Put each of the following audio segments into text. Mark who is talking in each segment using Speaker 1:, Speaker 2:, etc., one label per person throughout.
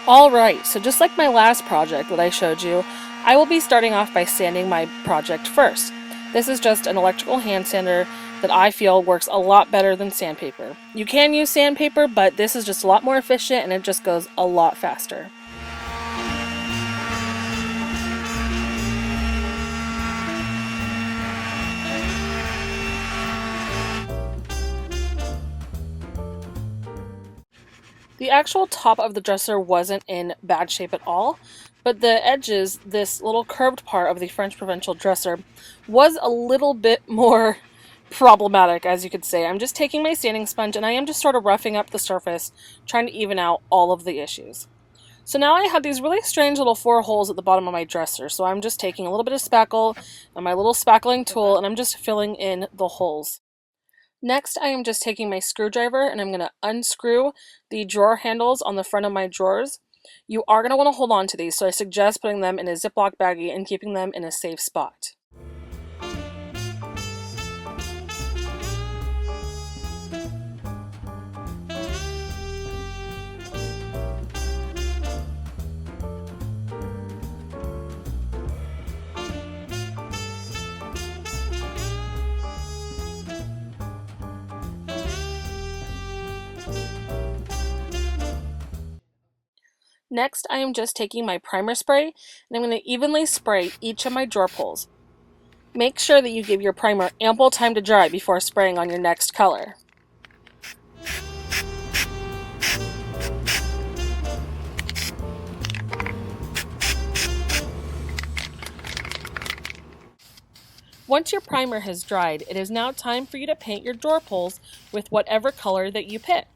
Speaker 1: Alright, so just like my last project that I showed you, I will be starting off by sanding my project first. This is just an electrical hand sander that I feel works a lot better than sandpaper. You can use sandpaper, but this is just a lot more efficient and it just goes a lot faster. The actual top of the dresser wasn't in bad shape at all, but the edges, this little curved part of the French Provincial dresser, was a little bit more problematic, as you could say. I'm just taking my sanding sponge and I am just sort of roughing up the surface, trying to even out all of the issues. So now I have these really strange little 4 holes at the bottom of my dresser, so I'm just taking a little bit of spackle and my little spackling tool and I'm just filling in the holes. Next, I am just taking my screwdriver and I'm going to unscrew the drawer handles on the front of my drawers. You are going to want to hold on to these, so I suggest putting them in a Ziploc baggie and keeping them in a safe spot. Next, I am just taking my primer spray and I'm going to evenly spray each of my drawer pulls. Make sure that you give your primer ample time to dry before spraying on your next color. Once your primer has dried, it is now time for you to paint your drawer pulls with whatever color that you picked.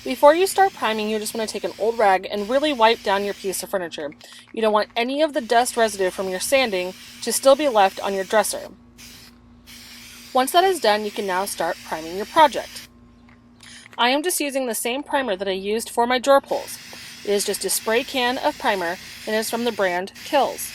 Speaker 1: Before you start priming, you just want to take an old rag and really wipe down your piece of furniture. You don't want any of the dust residue from your sanding to still be left on your dresser. Once that is done, you can now start priming your project. I am just using the same primer that I used for my drawer pulls. It is just a spray can of primer and is from the brand Kills.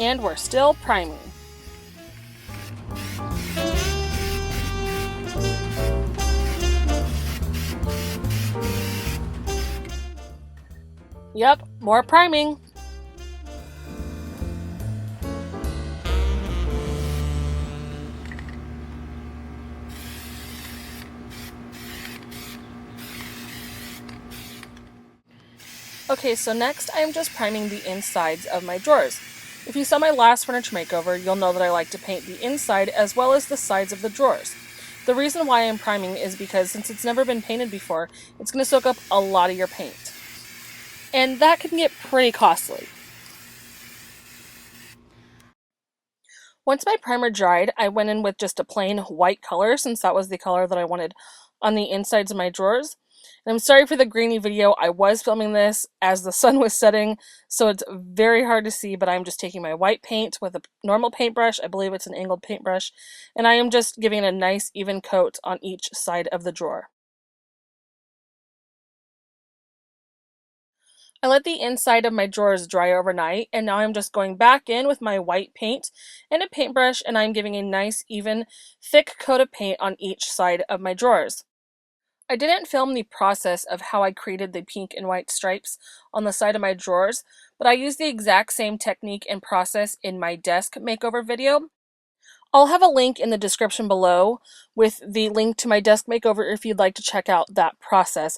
Speaker 1: And we're still priming. Yep, more priming. Okay, so next I am just priming the insides of my drawers. If you saw my last furniture makeover, you'll know that I like to paint the inside as well as the sides of the drawers. The reason why I'm priming is because since it's never been painted before, it's going to soak up a lot of your paint. And that can get pretty costly. Once my primer dried, I went in with just a plain white color since that was the color that I wanted on the insides of my drawers. And I'm sorry for the grainy video. I was filming this as the sun was setting, so it's very hard to see, but I'm just taking my white paint with a normal paintbrush. I believe it's an angled paintbrush, and I am just giving it a nice even coat on each side of the drawer. I let the inside of my drawers dry overnight, and now I'm just going back in with my white paint and a paintbrush, and I'm giving a nice even thick coat of paint on each side of my drawers. I didn't film the process of how I created the pink and white stripes on the side of my drawers, but I used the exact same technique and process in my desk makeover video. I'll have a link in the description below with the link to my desk makeover if you'd like to check out that process.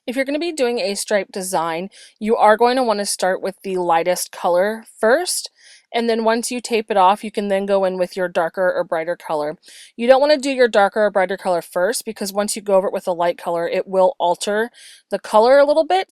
Speaker 1: If you're going to be doing a stripe design, you are going to want to start with the lightest color first, and then once you tape it off, you can then go in with your darker or brighter color. You don't want to do your darker or brighter color first because once you go over it with a light color, it will alter the color a little bit.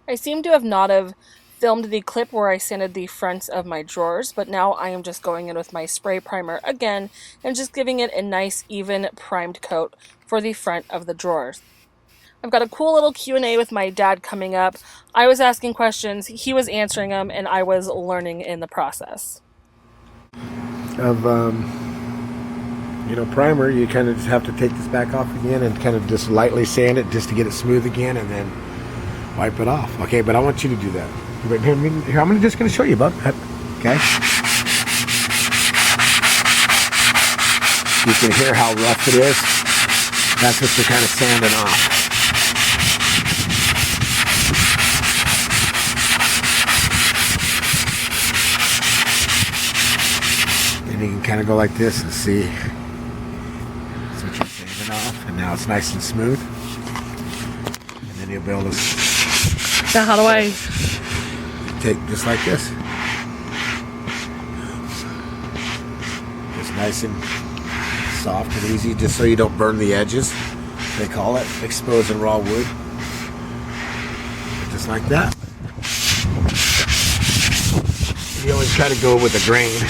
Speaker 1: I seem to have not have filmed the clip where I sanded the fronts of my drawers, but now I am just going in with my spray primer again and just giving it a nice even primed coat for the front of the drawers. I've got a cool little Q&A with my dad coming up. I was asking questions, he was answering them, and I was learning in the process.
Speaker 2: Of primer, you kind of just have to take this back off again and kind of just lightly sand it just to get it smooth again, and then wipe it off. Okay, but I want you to do that. Here, I'm just going to show you, bud. Okay. You can hear how rough it is. That's what you're kind of sanding off. And you can kind of go like this and see. That's what you're sanding off. And now it's nice and smooth. And then you'll be able to...
Speaker 1: Now how do I...
Speaker 2: take just like this. It's nice and soft and easy, just so you don't burn the edges. They call it exposing raw wood. Just like that. You always try to go with the grain.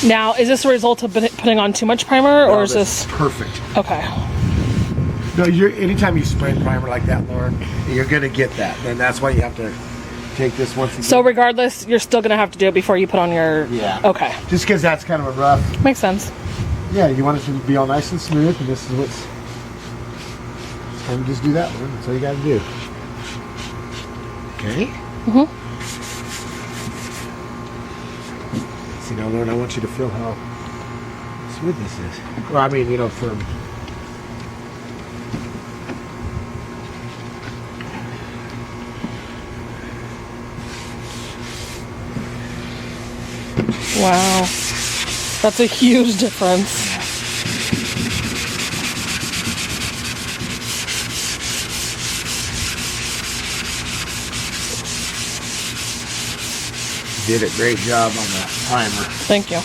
Speaker 1: Now, is this a result of putting on too much primer, or is this
Speaker 2: perfect?
Speaker 1: Okay.
Speaker 2: No, anytime you spray primer like that, Lauren, you're gonna get that. And that's why you have to take this once again.
Speaker 1: So regardless, you're still gonna have to do it before you put on your...
Speaker 2: Yeah.
Speaker 1: Okay.
Speaker 2: Just because that's kind of a rough...
Speaker 1: Makes sense.
Speaker 2: Yeah, you want it to be all nice and smooth, and this is what's... And just do that, Lauren. That's all you gotta do. Okay?
Speaker 1: Mm-hmm.
Speaker 2: See, now, Lauren, I want you to feel how smooth this is. Well, I mean, firm.
Speaker 1: Wow. That's a huge difference.
Speaker 2: Did a great job on that primer.
Speaker 1: Thank you.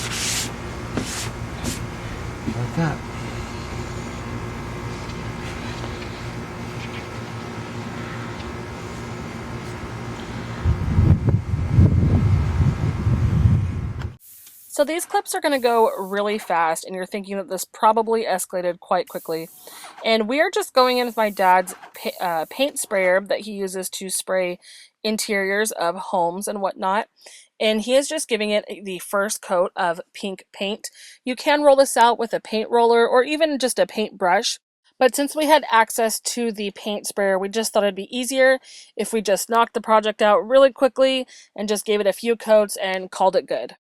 Speaker 2: Like that.
Speaker 1: So these clips are going to go really fast, and you're thinking that this probably escalated quite quickly. And we are just going in with my dad's paint sprayer that he uses to spray interiors of homes and whatnot. And he is just giving it the first coat of pink paint. You can roll this out with a paint roller or even just a paintbrush. But since we had access to the paint sprayer, we just thought it'd be easier if we just knocked the project out really quickly and just gave it a few coats and called it good.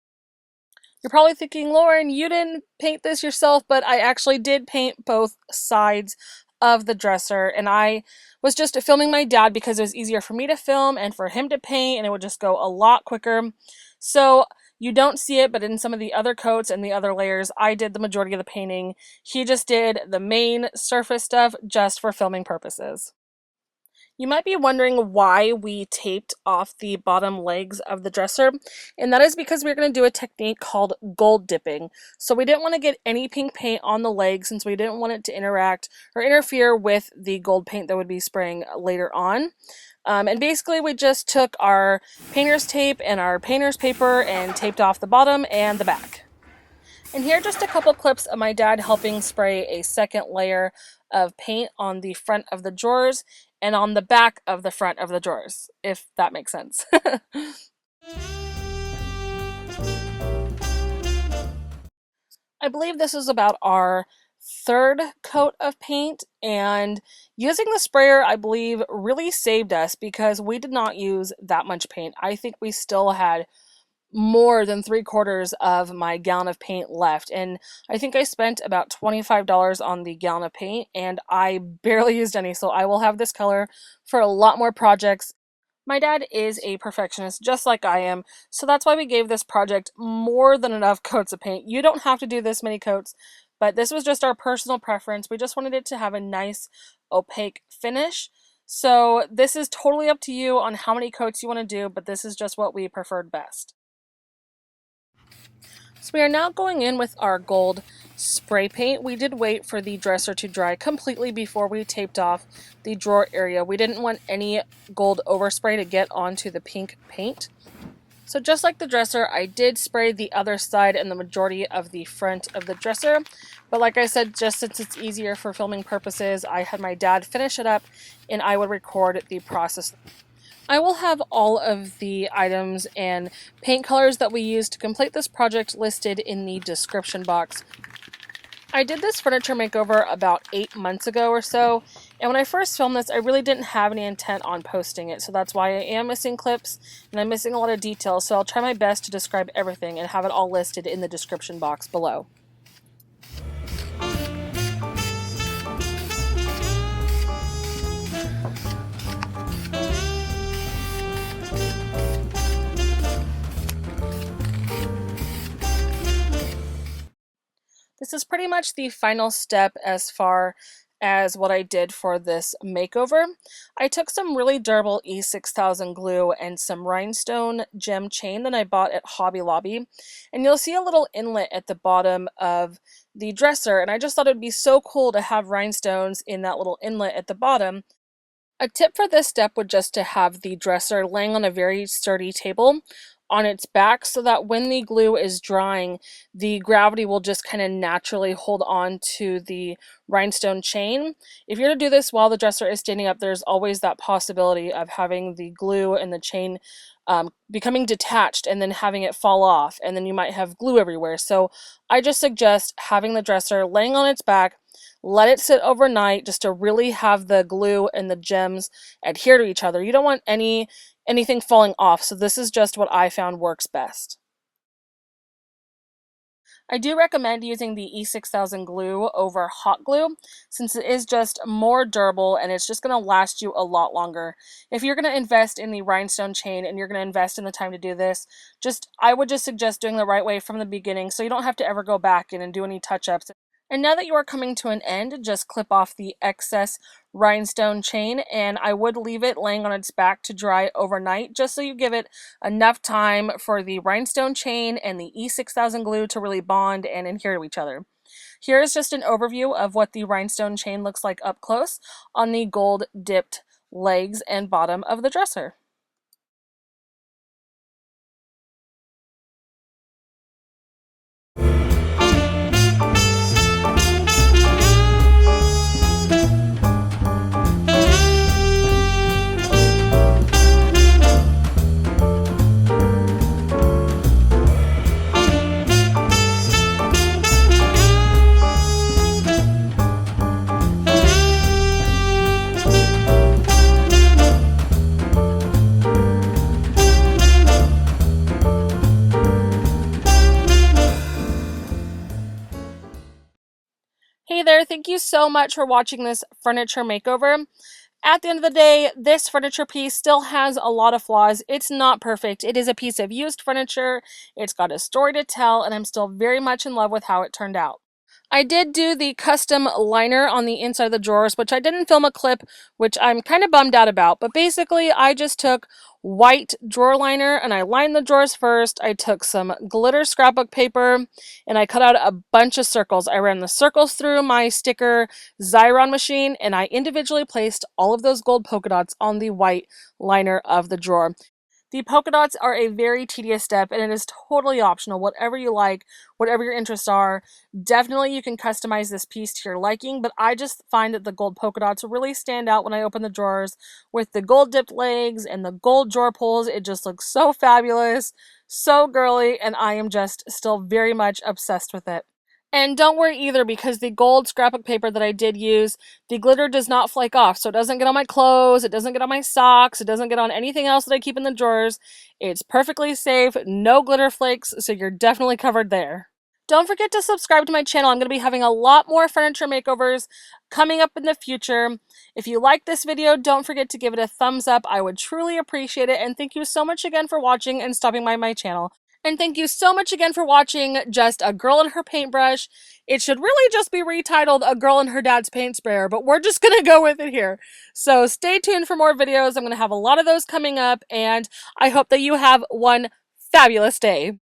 Speaker 1: You're probably thinking, Lauren, you didn't paint this yourself, but I actually did paint both sides of the dresser, and I was just filming my dad because it was easier for me to film and for him to paint, and it would just go a lot quicker. So you don't see it, but in some of the other coats and the other layers, I did the majority of the painting. He just did the main surface stuff just for filming purposes. You might be wondering why we taped off the bottom legs of the dresser, and that is because we're going to do a technique called gold dipping. So we didn't want to get any pink paint on the legs since we didn't want it to interact or interfere with the gold paint that would be spraying later on. And basically we just took our painter's tape and our painter's paper and taped off the bottom and the back. And here are just a couple clips of my dad helping spray a second layer of paint on the front of the drawers and on the back of the front of the drawers, if that makes sense. I believe this is about our third coat of paint, and using the sprayer, I believe, really saved us because we did not use that much paint. I think we still had more than 3/4 of my gallon of paint left, and I think I spent about $25 on the gallon of paint, and I barely used any, so I will have this color for a lot more projects. My dad is a perfectionist just like I am, so that's why we gave this project more than enough coats of paint. You don't have to do this many coats, but this was just our personal preference. We just wanted it to have a nice opaque finish. So this is totally up to you on how many coats you want to do, but this is just what we preferred best. So we are now going in with our gold spray paint. We did wait for the dresser to dry completely before we taped off the drawer area. We didn't want any gold overspray to get onto the pink paint. So just like the dresser, I did spray the other side and the majority of the front of the dresser. But like I said, just since it's easier for filming purposes, I had my dad finish it up and I would record the process. I will have all of the items and paint colors that we used to complete this project listed in the description box. I did this furniture makeover about 8 months ago or so, and when I first filmed this, I really didn't have any intent on posting it, so that's why I am missing clips, and I'm missing a lot of details, so I'll try my best to describe everything and have it all listed in the description box below. This is pretty much the final step as far as what I did for this makeover. I took some really durable E6000 glue and some rhinestone gem chain that I bought at Hobby Lobby, and you'll see a little inlet at the bottom of the dresser, and I just thought it would be so cool to have rhinestones in that little inlet at the bottom. A tip for this step would just to have the dresser laying on a very sturdy table on its back so that when the glue is drying, the gravity will just kind of naturally hold on to the rhinestone chain. If you're to do this while the dresser is standing up, there's always that possibility of having the glue and the chain becoming detached and then having it fall off, and then you might have glue everywhere. So I just suggest having the dresser laying on its back. Let it sit overnight just to really have the glue and the gems adhere to each other. You don't want anything falling off, so this is just what I found works best. I do recommend using the E6000 glue over hot glue since it is just more durable and it's just going to last you a lot longer. If you're going to invest in the rhinestone chain and you're going to invest in the time to do this, I would just suggest doing the right way from the beginning so you don't have to ever go back in and do any touch-ups. And now that you are coming to an end, just clip off the excess rhinestone chain, and I would leave it laying on its back to dry overnight just so you give it enough time for the rhinestone chain and the E6000 glue to really bond and adhere to each other. Here is just an overview of what the rhinestone chain looks like up close on the gold dipped legs and bottom of the dresser. Hey there, thank you so much for watching this furniture makeover. At the end of the day, this furniture piece still has a lot of flaws. It's not perfect. It is a piece of used furniture. It's got a story to tell, and I'm still very much in love with how it turned out. I did do the custom liner on the inside of the drawers, which I didn't film a clip, which I'm kind of bummed out about. But basically, I just took white drawer liner and I lined the drawers first. I took some glitter scrapbook paper and I cut out a bunch of circles. I ran the circles through my sticker Xyron machine and I individually placed all of those gold polka dots on the white liner of the drawer. The polka dots are a very tedious step and it is totally optional. Whatever you like, whatever your interests are, definitely you can customize this piece to your liking, but I just find that the gold polka dots really stand out when I open the drawers with the gold dipped legs and the gold drawer pulls. It just looks so fabulous, so girly, and I am just still very much obsessed with it. And don't worry either, because the gold scrapbook paper that I did use, the glitter does not flake off. So it doesn't get on my clothes, it doesn't get on my socks, it doesn't get on anything else that I keep in the drawers. It's perfectly safe, no glitter flakes, so you're definitely covered there. Don't forget to subscribe to my channel. I'm going to be having a lot more furniture makeovers coming up in the future. If you like this video, don't forget to give it a thumbs up. I would truly appreciate it. And thank you so much again for watching and stopping by my channel. And thank you so much again for watching Just a Girl and Her Paintbrush. It should really just be retitled A Girl and Her Dad's Paint Sprayer, but we're just going to go with it here. So stay tuned for more videos. I'm going to have a lot of those coming up, and I hope that you have one fabulous day.